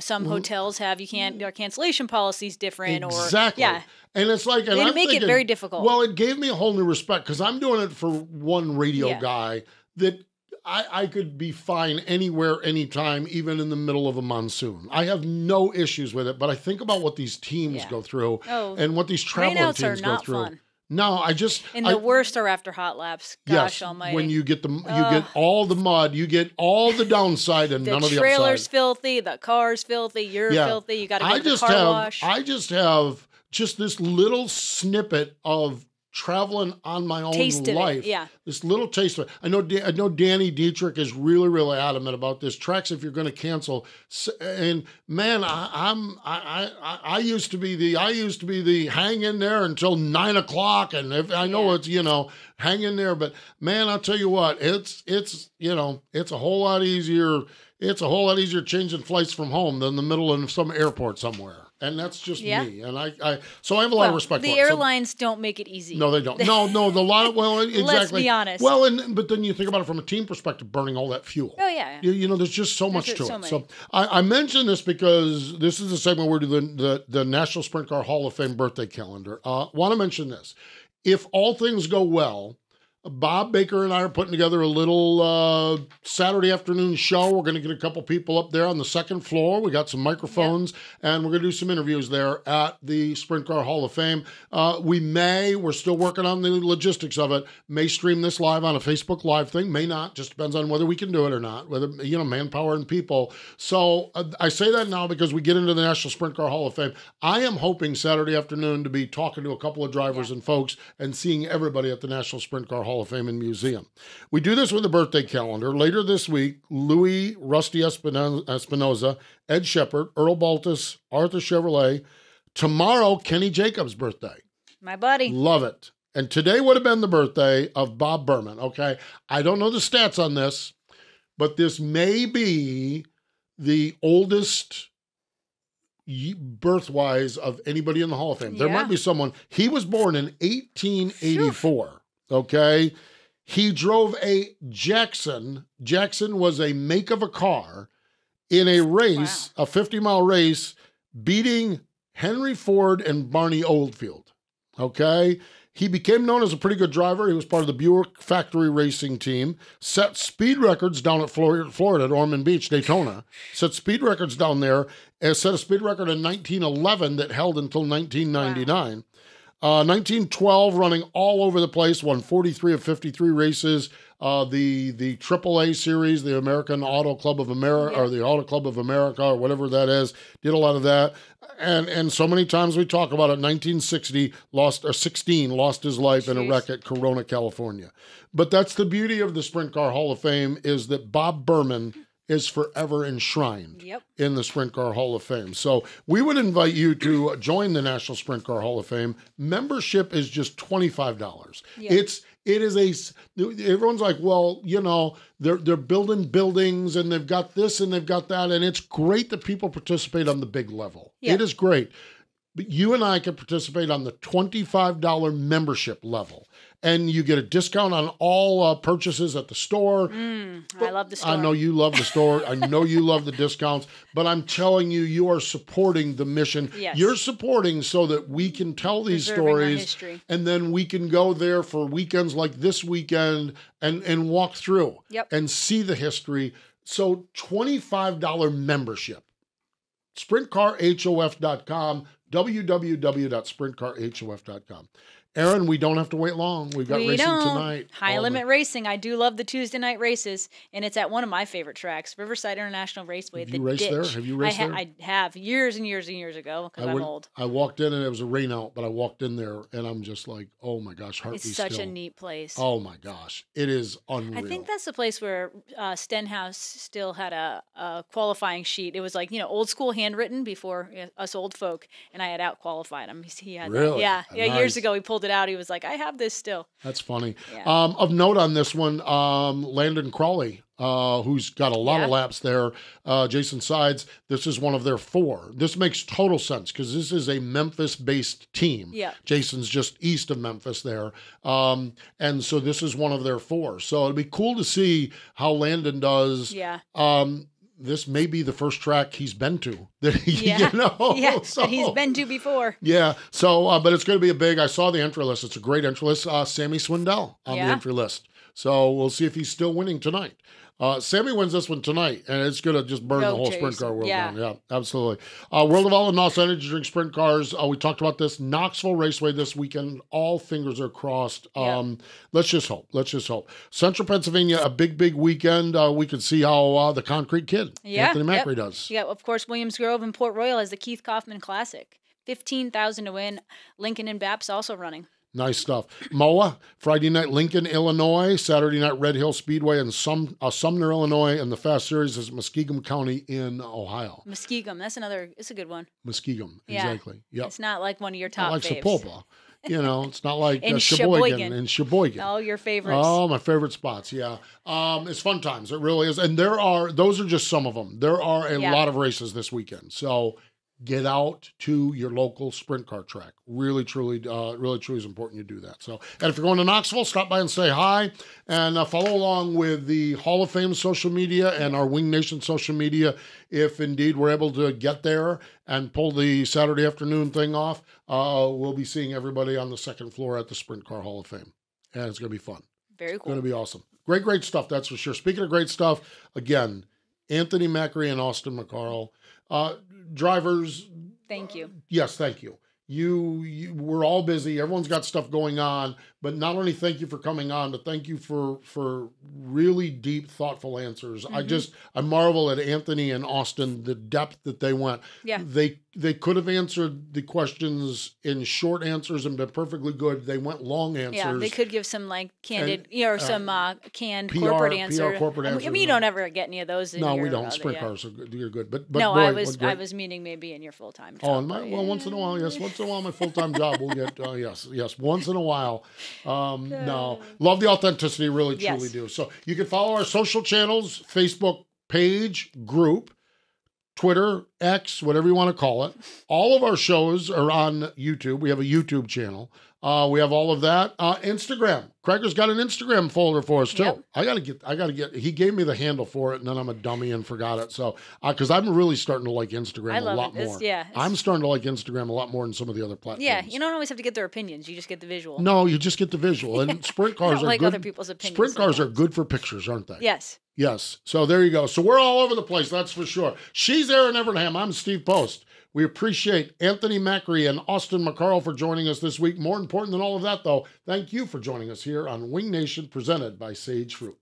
some hotels have their cancellation policies different. Exactly. And it's like, and they make it very difficult. Well, it gave me a whole new respect because I'm doing it for one radio guy that I could be fine anywhere, anytime, even in the middle of a monsoon. I have no issues with it, but I think about what these teams go through and what these traveling teams go through. Fun. No, And the worst are after hot laps. Gosh almighty. When you get you get all the mud, you get all the downside and none of the upside. The trailer's filthy, the car's filthy, you're filthy, you got to go to the car wash. I just have this little snippet of traveling on my own life. This little taste of it. I know Danny Dietrich is really, really adamant about this. Tracks, if you're going to cancel, and man, I used to be the hang in there until 9 o'clock, and if I know it's hang in there, but man, I'll tell you what, it's a whole lot easier. It's a whole lot easier changing flights from home than the middle of some airport somewhere. And that's just me. And so I have a lot of respect for it. The airlines don't make it easy. No, they don't. No, exactly. Let's be honest. Well, but then you think about it from a team perspective, burning all that fuel. Oh, yeah. There's just so much to it. So I mentioned this because this is the segment where we do the National Sprint Car Hall of Fame birthday calendar. Want to mention this. If all things go well, Bob Baker and I are putting together a little Saturday afternoon show. We're going to get a couple people up there on the second floor. We got some microphones, and we're going to do some interviews there at the Sprint Car Hall of Fame. We're still working on the logistics of it, may stream this live on a Facebook Live thing, may not, just depends on whether we can do it or not, whether, manpower and people. So I say that now because we get into the National Sprint Car Hall of Fame. I am hoping Saturday afternoon to be talking to a couple of drivers and folks and seeing everybody at the National Sprint Car Hall of Fame and Museum. We do this with the birthday calendar. Later this week, Louis Rusty Espinoza, Ed Shepard, Earl Baltus, Arthur Chevrolet. Tomorrow, Kenny Jacobs' birthday. My buddy. Love it. And today would have been the birthday of Bob Berman, okay? I don't know the stats on this, but this may be the oldest birth-wise of anybody in the Hall of Fame. There might be someone. He was born in 1884. Okay. He drove a Jackson. Jackson was a make of a car in a race, a 50-mile race, beating Henry Ford and Barney Oldfield. Okay. He became known as a pretty good driver. He was part of the Buick factory racing team, set speed records down at Florida at Ormond Beach, Daytona, set speed records down there, and set a speed record in 1911 that held until 1999. 1912, running all over the place, won 43 of 53 races. The AAA series, the American Auto Club of America, or the Auto Club of America, or whatever that is, did a lot of that. And so many times we talk about it. 1960, lost his life in a wreck at Corona, California. But that's the beauty of the Sprint Car Hall of Fame, is that Bob Berman is forever enshrined in the Sprint Car Hall of Fame. So we would invite you to join the National Sprint Car Hall of Fame. Membership is just $25. Everyone's like, well, they're building buildings and they've got this and they've got that. And it's great that people participate on the big level. It is great. But you and I can participate on the $25 membership level. And you get a discount on all purchases at the store. I love the store. I know you love the store. I know you love the discounts. But I'm telling you, you are supporting the mission. Yes. You're supporting so that we can tell these stories. And then we can go there for weekends like this weekend and walk through and see the history. So $25 membership. SprintCarHof.com, www.sprintcarhof.com. Aaron, we don't have to wait long. We've got racing tonight. High Limit Racing. I do love the Tuesday night races, and it's at one of my favorite tracks, Riverside International Raceway. Have you raced there? Have you raced there? I have, years and years and years ago, because I'm old. I walked in, and it was a rain out, but I walked in there, and I'm just like, oh my gosh, heart It's such a neat place. Oh my gosh, it is unreal. I think that's the place where Stenhouse still had a qualifying sheet. It was like, old school handwritten before us old folk, and I had out qualified him. He had really? That. Yeah, nice. Years ago he pulled it out. He was like, I have this still. That's funny. Yeah. Of note on this one, Landon Crawley, who's got a lot of laps there. Jason Sides, this is one of their 4. This makes total sense because this is a Memphis-based team. Yeah. Jason's just east of Memphis there. And so this is one of their 4. So it'd be cool to see how Landon does. Yeah. This may be the first track he's been to that that he's been to before. Yeah. So, but it's going to be a big. I saw the entry list. It's a great entry list. Sammy Swindell on the entry list. So we'll see if he's still winning tonight. Sammy wins this one tonight, and it's going to just burn the whole sprint car world Yeah. down. Yeah, absolutely. World of All and NOS Energy Drink Sprint Cars. We talked about this. Knoxville Raceway this weekend. All fingers are crossed. Let's just hope. Let's just hope. Central Pennsylvania, a big weekend. We can see how the Concrete Kid, Anthony Macri, does. Yeah, of course, Williams Grove and Port Royal has the Keith Kaufman Classic. $15,000 to win. Lincoln and Baps also running. Nice stuff. MOA, Friday night, Lincoln, Illinois. Saturday night, Red Hill Speedway in Sumner, Illinois. And the Fast Series is Muskegum County in Ohio. Muskegum, it's a good one. Muskegum, Yeah. exactly. Yep. It's not like one of your top Not like faves. Sepulpa. You know, it's not like In Sheboygan. In Sheboygan. All your favorites. Oh, my favorite spots, yeah. It's fun times. It really is. And those are just some of them. There are a lot of races this weekend. So get out to your local sprint car track. Really, truly is important you do that. So, and if you're going to Knoxville, stop by and say hi and follow along with the Hall of Fame social media and our Wing Nation social media. If indeed we're able to get there and pull the Saturday afternoon thing off, we'll be seeing everybody on the second floor at the Sprint Car Hall of Fame. And it's going to be fun. Very cool. It's going to be awesome. Great stuff, that's for sure. Speaking of great stuff, again, Anthony Macri and Austin McCarl. Drivers. Thank you. Yes, thank you. We're all busy. Everyone's got stuff going on, but not only thank you for coming on, but thank you for really deep, thoughtful answers. I marvel at Anthony and Austin, the depth that they went. Yeah. They could have answered the questions in short answers and been perfectly good. They went long answers. Yeah, they could give some like candid, or some canned PR, corporate answer. PR corporate answers. I mean, you don't ever get any of those. No, we don't. Sprint cars are good. You're good, but no, boy, I was meaning maybe in your full time. Oh, once in a while, yes. Once in a while, my full time job will get yes. Once in a while, no. Love the authenticity, really, truly do. So you can follow our social channels: Facebook page, group, Twitter, X, whatever you want to call it. All of our shows are on YouTube. We have a YouTube channel. We have all of that. Instagram. Craiger's got an Instagram folder for us too. Yep. I gotta get. He gave me the handle for it, and then I'm a dummy and forgot it. So, because I'm really starting to like Instagram a lot more. I'm starting to like Instagram a lot more than some of the other platforms. Yeah, you don't always have to get their opinions. You just get the visual. No, you just get the visual. And sprint cars are like good. other people's opinions. Sprint cars are good for pictures, aren't they? Yes. Yes. So there you go. So we're all over the place, that's for sure. She's Aaron Evernham. I'm Steve Post. We appreciate Anthony Macri and Austin McCarl for joining us this week. More important than all of that, though, thank you for joining us here on Wing Nation, presented by Sage Fruit.